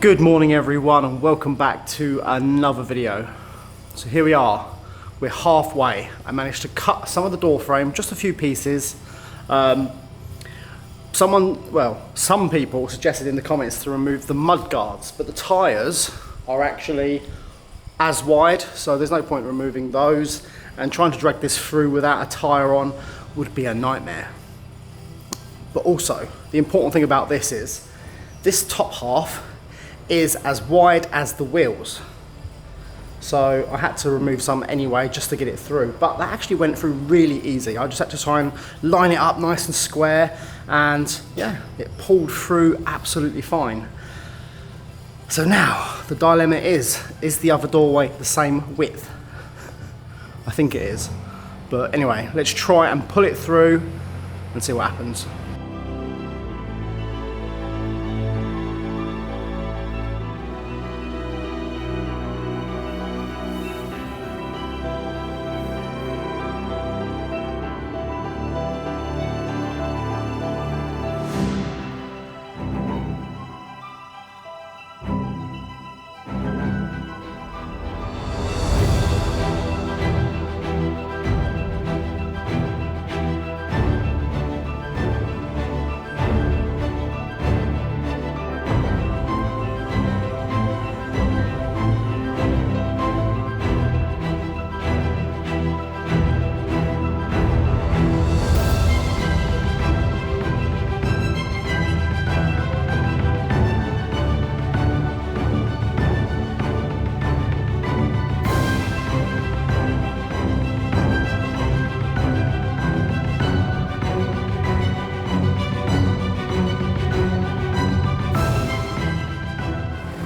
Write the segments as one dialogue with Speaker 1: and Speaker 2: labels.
Speaker 1: Good morning everyone, and welcome back to another video. So here we are, we're halfway. I managed to cut some of the door frame, just a few pieces. Some people suggested in the comments to remove the mud guards, but the tyres are actually as wide, so there's no point removing those, and trying to drag this through without a tyre on would be a nightmare. But also, the important thing about this is, this top half is as wide as the wheels. So I had to remove some anyway just to get it through, but that actually went through really easy. I just had to try and line it up nice and square, and yeah, it pulled through absolutely fine. So now the dilemma is the other doorway the same width? I think it is, but anyway, let's try and pull it through and see what happens.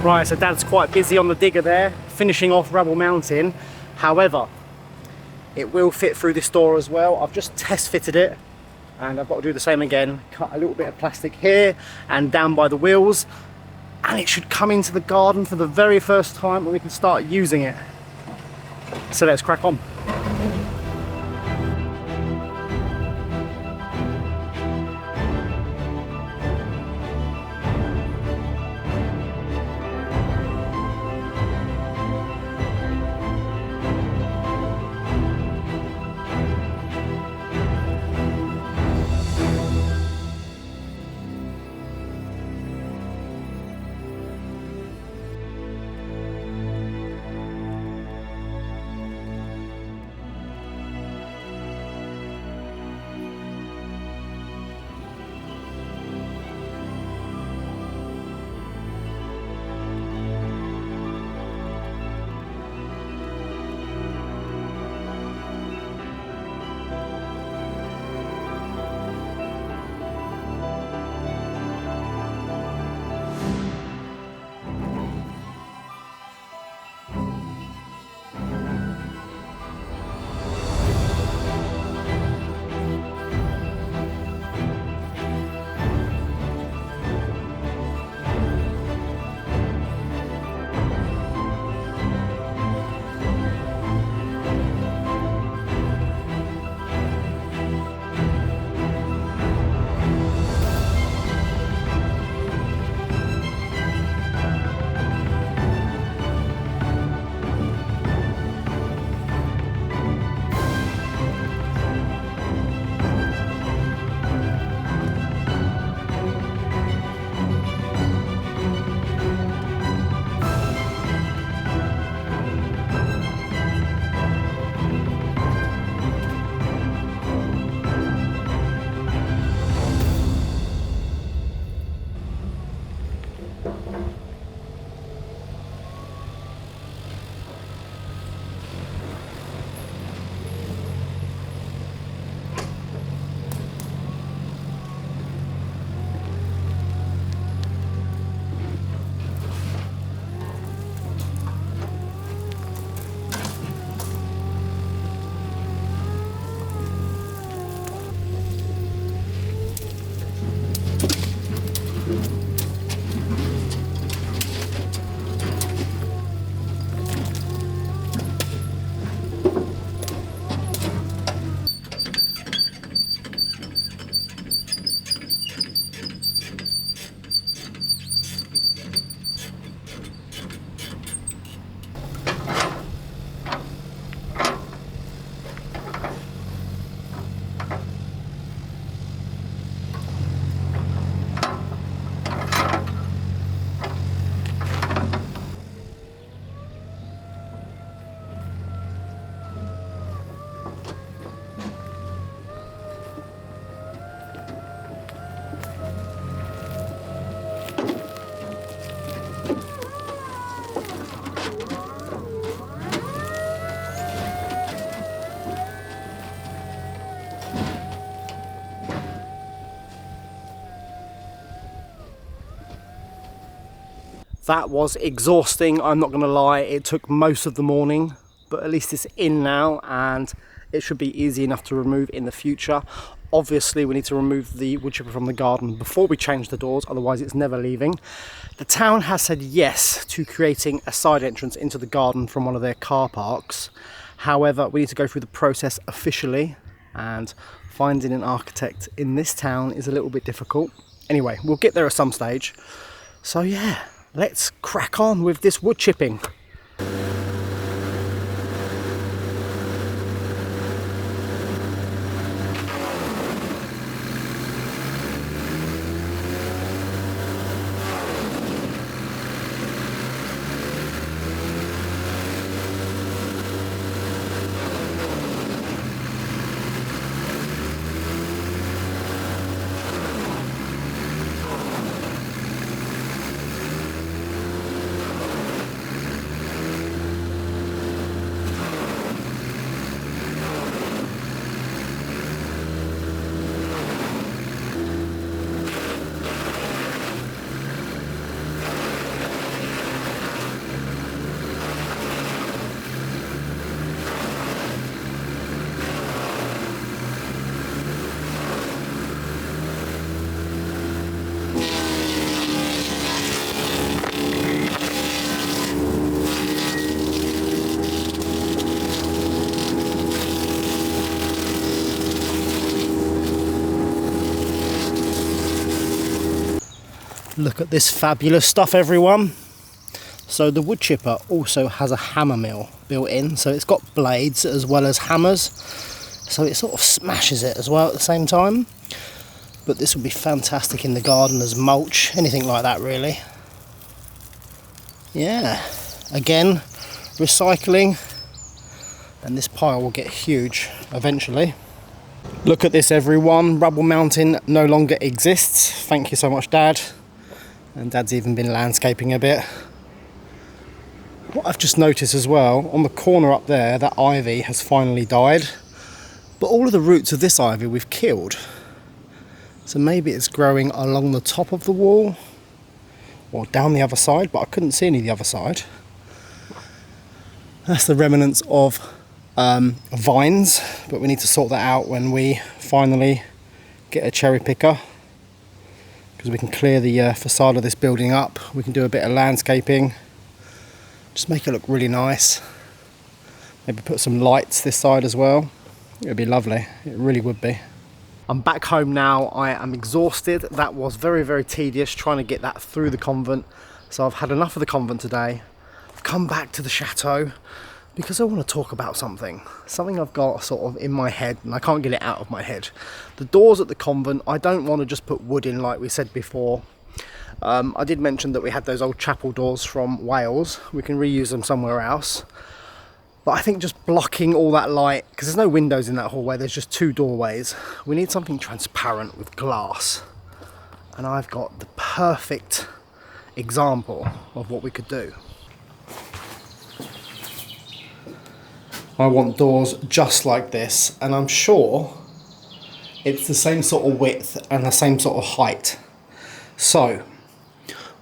Speaker 1: Right, so Dad's quite busy on the digger there, finishing off Rubble Mountain. However, it will fit through this door as well. I've just test fitted it, and I've got to do the same again. Cut a little bit of plastic here and down by the wheels, and it should come into the garden for the very first time when we can start using it. So let's crack on. That was exhausting, I'm not going to lie. It took most of the morning, but at least it's in now and it should be easy enough to remove in the future. Obviously we need to remove the wood chipper from the garden before we change the doors, otherwise it's never leaving. The town has said yes to creating a side entrance into the garden from one of their car parks. However, we need to go through the process officially, and finding an architect in this town is a little bit difficult. Anyway, we'll get there at some stage. So yeah, let's crack on with this wood chipping. Look at this fabulous stuff, everyone. So the wood chipper also has a hammer mill built in, so it's got blades as well as hammers, so it sort of smashes it as well at the same time. But this would be fantastic in the garden as mulch, anything like that really. Yeah, again, recycling, and this pile will get huge eventually. Look at this, everyone. Rubble Mountain no longer exists. Thank you so much, Dad. And Dad's even been landscaping a bit. What I've just noticed as well, on the corner up there, that ivy has finally died. But all of the roots of this ivy we've killed. So maybe it's growing along the top of the wall or down the other side, but I couldn't see any of the other side. That's the remnants of vines, but we need to sort that out when we finally get a cherry picker, because we can clear the facade of this building up. We can do a bit of landscaping, just make it look really nice. Maybe put some lights this side as well. It would be lovely, it really would be. I'm back home now. I am exhausted. That was very, very tedious trying to get that through the convent. So I've had enough of the convent today. I've come back to the chateau because I want to talk about something I've got sort of in my head and I can't get it out of my head. The doors at the convent, I don't want to just put wood in like we said before. I did mention that we had those old chapel doors from Wales. We can reuse them somewhere else. But I think just blocking all that light, because there's no windows in that hallway, there's just two doorways. We need something transparent with glass. And I've got the perfect example of what we could do. I want doors just like this, and I'm sure it's the same sort of width and the same sort of height. So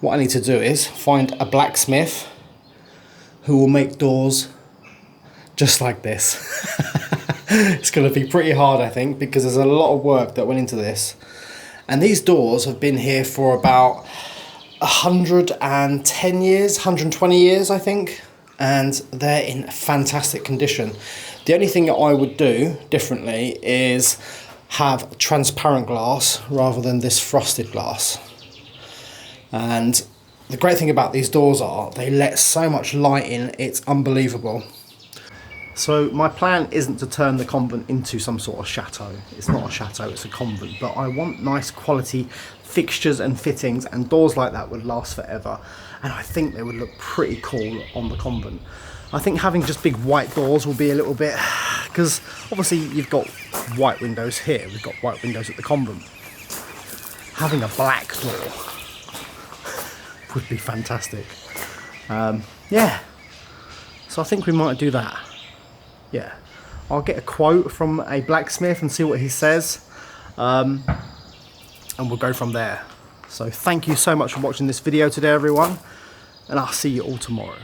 Speaker 1: what I need to do is find a blacksmith who will make doors just like this. It's going to be pretty hard, I think, because there's a lot of work that went into this. And these doors have been here for about 110 years, 120 years, I think. And they're in fantastic condition. The only thing that I would do differently is have transparent glass rather than this frosted glass. And the great thing about these doors are they let so much light in, it's unbelievable. So my plan isn't to turn the convent into some sort of chateau. It's not a chateau, it's a convent. But I want nice quality fixtures and fittings, and doors like that would last forever. And I think they would look pretty cool on the convent. I think having just big white doors will be a little bit, because obviously you've got white windows here, we've got white windows at the convent. Having a black door would be fantastic. Yeah, so I think we might do that. Yeah, I'll get a quote from a blacksmith and see what he says, and we'll go from there. So thank you so much for watching this video today, everyone. and I'll see you all tomorrow.